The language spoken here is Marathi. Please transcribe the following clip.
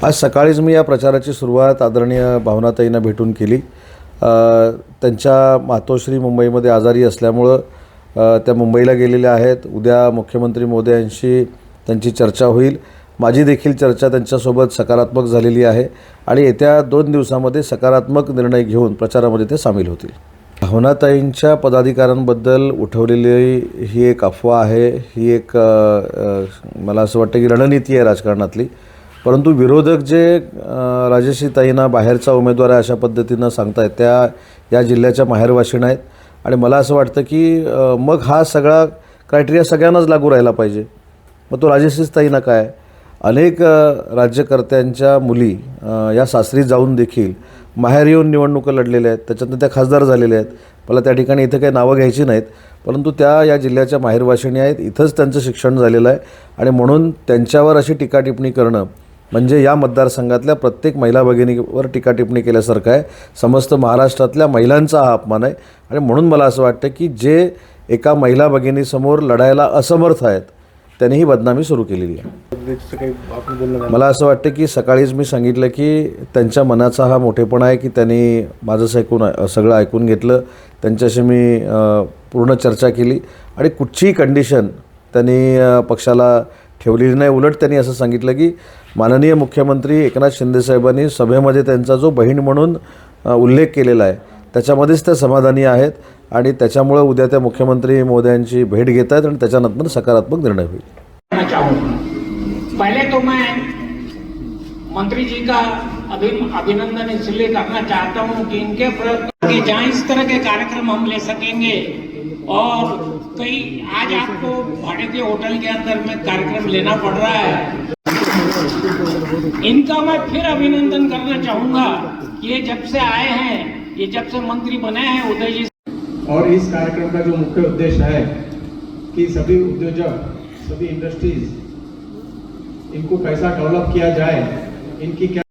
आज सकाळीच मी या प्रचाराची सुरुवात आदरणीय भावनाताईंना भेटून केली। त्यांच्या मातोश्री मुंबईमध्ये आजारी असल्यामुळं त्या मुंबईला गेलेल्या आहेत। उद्या मुख्यमंत्री महोदयांशी त्यांची चर्चा होईल। माझी देखील चर्चा त्यांच्यासोबत सकारात्मक झालेली आहे आणि येत्या 2 दिवसांमध्ये सकारात्मक निर्णय घेऊन प्रचारामध्ये ते सामील होतील। भावनाताईंच्या पदाधिकाऱ्यांबद्दल उठवलेली ही एक अफवा आहे, ही एक मला असं वाटतं की रणनीती आहे राजकारणातली। परंतु विरोधक जे राजश्रीताईंना बाहेरचा उमेदवार आहे अशा पद्धतीनं सांगतायत, त्या या जिल्ह्याच्या माहेरवाशीण आहेत आणि मला असं वाटतं की मग हा सगळा क्रायटेरिया सगळ्यांनाच लागू राहिला पाहिजे। मग तो राजश्रीताईंना काय, अनेक राज्यकर्त्यांच्या मुली या सासरी जाऊन देखील माहेर येऊन निवडणुका लढलेल्या आहेत, त्याच्यातून त्या खासदार झालेल्या आहेत। मला त्या ठिकाणी इथे काही नावं घ्यायची नाहीत, परंतु त्या या जिल्ह्याच्या माहेरवाशिणी आहेत, इथंच त्यांचं शिक्षण झालेलं आहे आणि म्हणून त्यांच्यावर अशी टीकाटिप्पणी करणं म्हणजे या मतदारसंघातल्या प्रत्येक महिला भगिनीवर टीकाटिप्पणी केल्यासारखं आहे। समस्त महाराष्ट्रातल्या महिलांचा हा अपमान आहे आणि म्हणून मला असं वाटतं की जे एका महिला भगिनीसमोर लढायला असमर्थ आहेत त्यांनी ही बदनामी सुरू केलेली आहे। मला असं वाटतं की सकाळीच मी सांगितलं की त्यांच्या मनाचा हा मोठेपणा आहे की त्यांनी माझं सगळं ऐकून घेतलं। त्यांच्याशी मी पूर्ण चर्चा केली आणि कुठचीही कंडिशन त्यांनी पक्षाला ठेवलेली नाही। उलट त्यांनी असं सांगितलं की माननीय मुख्यमंत्री एकनाथ शिंदेसाहेबांनी सभेमध्ये त्यांचा जो बहीण म्हणून उल्लेख केलेला आहे त्याच्यामध्येच ते समाधानी आहेत आणि त्याच्यामुळे उद्या त्या मुख्यमंत्री महोदयांची भेट घेत आहेत आणि त्याच्यानंतर सकारात्मक निर्णय होईल। पहले तो मैं मंत्री जी का अभिनंदन इसलिए करना चाहता हूं कि इनके प्रयत्न के जहाँ इस तरह के कार्यक्रम हम ले सकेंगे और कई आज आपको भाड़े के होटल के अंदर में कार्यक्रम लेना पड़ रहा है, इनका मैं फिर अभिनंदन करना चाहूंगा। ये जब से आए हैं, ये जब से मंत्री बने हैं उदय जी, और इस कार्यक्रम का जो मुख्य उद्देश्य है कि सभी उद्योजक, सभी इंडस्ट्रीज, इनको कैसा डेवलप किया जाए, इनकी क्या